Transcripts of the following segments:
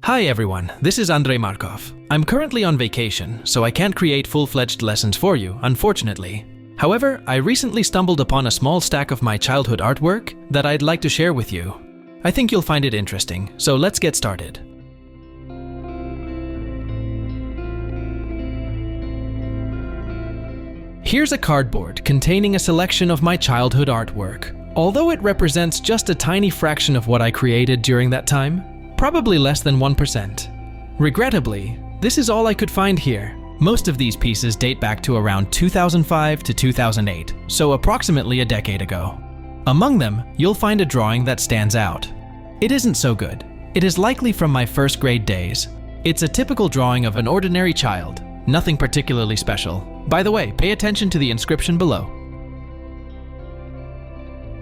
Hi everyone, this is Andrei Markov. I'm currently on vacation, so I can't create full-fledged lessons for you, unfortunately. However, I recently stumbled upon a small stack of my childhood artwork that I'd like to share with you. I think you'll find it interesting, so let's get started. Here's a cardboard containing a selection of my childhood artwork. Although it represents just a tiny fraction of what I created during that time, probably less than 1%. Regrettably, this is all I could find here. Most of these pieces date back to around 2005 to 2008, so approximately a decade ago. Among them, you'll find a drawing that stands out. It isn't so good. It is likely from my first grade days. It's a typical drawing of an ordinary child, nothing particularly special. By the way, pay attention to the inscription below.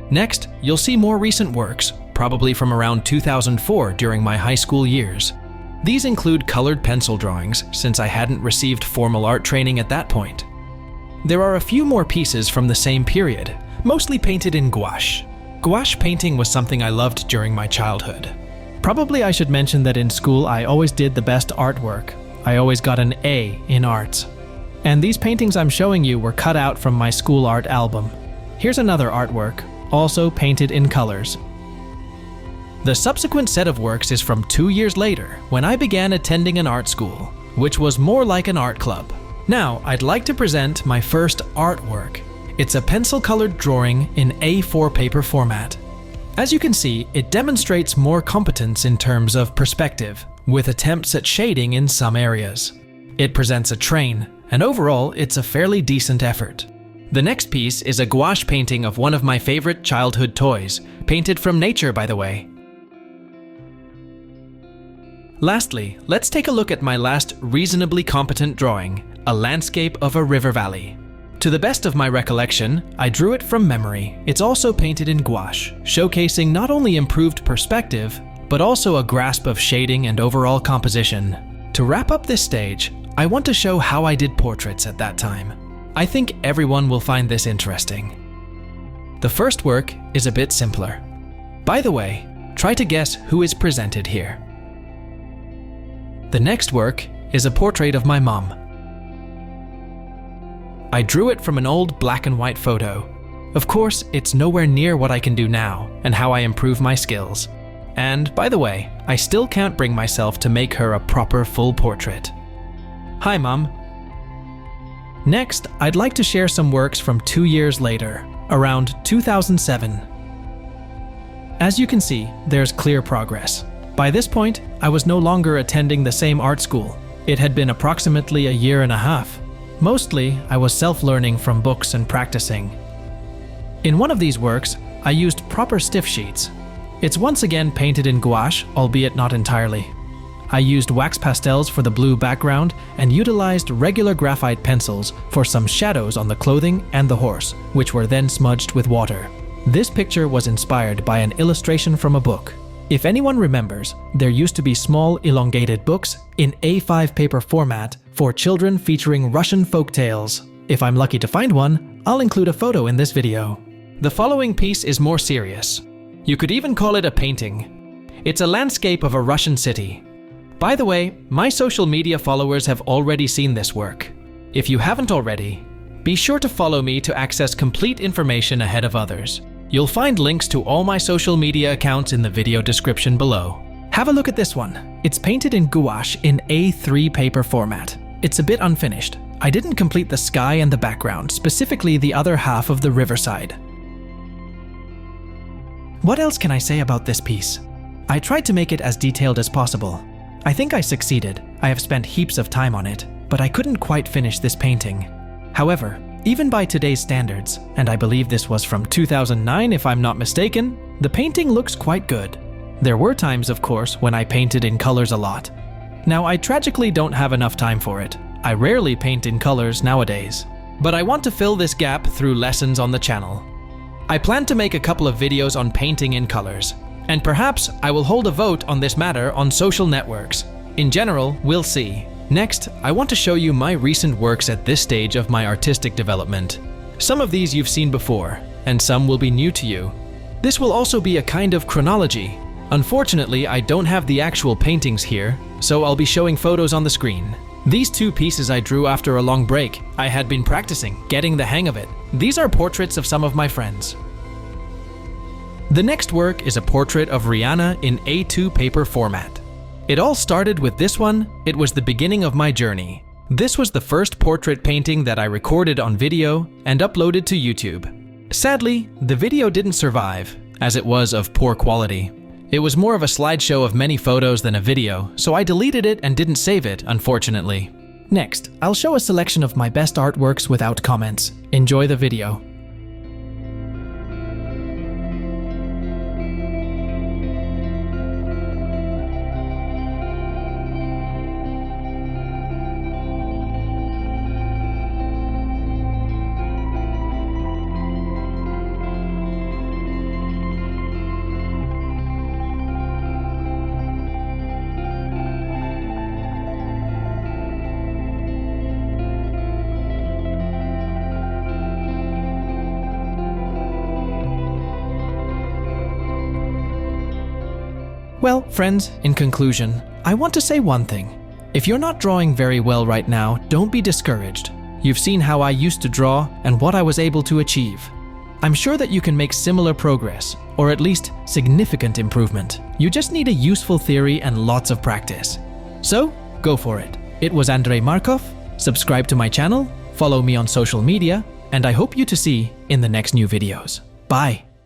Next, you'll see more recent works, probably from around 2004 during my high school years. These include colored pencil drawings, since I hadn't received formal art training at that point. There are a few more pieces from the same period, mostly painted in gouache. Gouache painting was something I loved during my childhood. Probably I should mention that in school I always did the best artwork. I always got an A in arts. And these paintings I'm showing you were cut out from my school art album. Here's another artwork, also painted in colors. The subsequent set of works is from 2 years later, when I began attending an art school, which was more like an art club. Now, I'd like to present my first artwork. It's a pencil-colored drawing in A4 paper format. As you can see, it demonstrates more competence in terms of perspective, with attempts at shading in some areas. It presents a train, and overall, it's a fairly decent effort. The next piece is a gouache painting of one of my favorite childhood toys, painted from nature, by the way. Lastly, let's take a look at my last reasonably competent drawing, a landscape of a river valley. To the best of my recollection, I drew it from memory. It's also painted in gouache, showcasing not only improved perspective, but also a grasp of shading and overall composition. To wrap up this stage, I want to show how I did portraits at that time. I think everyone will find this interesting. The first work is a bit simpler. By the way, try to guess who is presented here. The next work is a portrait of my mom. I drew it from an old black and white photo. Of course, it's nowhere near what I can do now and how I improve my skills. And by the way, I still can't bring myself to make her a proper full portrait. Hi, Mom. Next, I'd like to share some works from 2 years later, around 2007. As you can see, there's clear progress. By this point, I was no longer attending the same art school. It had been approximately a year and a half. Mostly, I was self-learning from books and practicing. In one of these works, I used proper stiff sheets. It's once again painted in gouache, albeit not entirely. I used wax pastels for the blue background and utilized regular graphite pencils for some shadows on the clothing and the horse, which were then smudged with water. This picture was inspired by an illustration from a book. If anyone remembers, there used to be small elongated books in A5 paper format for children featuring Russian folk tales. If I'm lucky to find one, I'll include a photo in this video. The following piece is more serious. You could even call it a painting. It's a landscape of a Russian city. By the way, my social media followers have already seen this work. If you haven't already, be sure to follow me to access complete information ahead of others. You'll find links to all my social media accounts in the video description below. Have a look at this one. It's painted in gouache in A3 paper format. It's a bit unfinished. I didn't complete the sky and the background, specifically the other half of the riverside. What else can I say about this piece? I tried to make it as detailed as possible. I think I succeeded. I have spent heaps of time on it, but I couldn't quite finish this painting. However, even by today's standards, and I believe this was from 2009 if I'm not mistaken, the painting looks quite good. There were times, of course, when I painted in colors a lot. Now, I tragically don't have enough time for it. I rarely paint in colors nowadays. But I want to fill this gap through lessons on the channel. I plan to make a couple of videos on painting in colors, and perhaps I will hold a vote on this matter on social networks. In general, we'll see. Next, I want to show you my recent works at this stage of my artistic development. Some of these you've seen before, and some will be new to you. This will also be a kind of chronology, Unfortunately, I don't have the actual paintings here, so I'll be showing photos on the screen. These two pieces I drew after a long break. I had been practicing, getting the hang of it. These are portraits of some of my friends. The next work is a portrait of Rihanna in A2 paper format. It all started with this one. It was the beginning of my journey. This was the first portrait painting that I recorded on video and uploaded to YouTube. Sadly, the video didn't survive, as it was of poor quality. It was more of a slideshow of many photos than a video, so I deleted it and didn't save it, unfortunately. Next, I'll show a selection of my best artworks without comments. Enjoy the video. Well, friends, in conclusion, I want to say one thing. If you're not drawing very well right now, don't be discouraged. You've seen how I used to draw and what I was able to achieve. I'm sure that you can make similar progress, or at least significant improvement. You just need a useful theory and lots of practice. So, go for it. It was Andrei Markov. Subscribe to my channel, follow me on social media, and I hope you to see in the next new videos. Bye!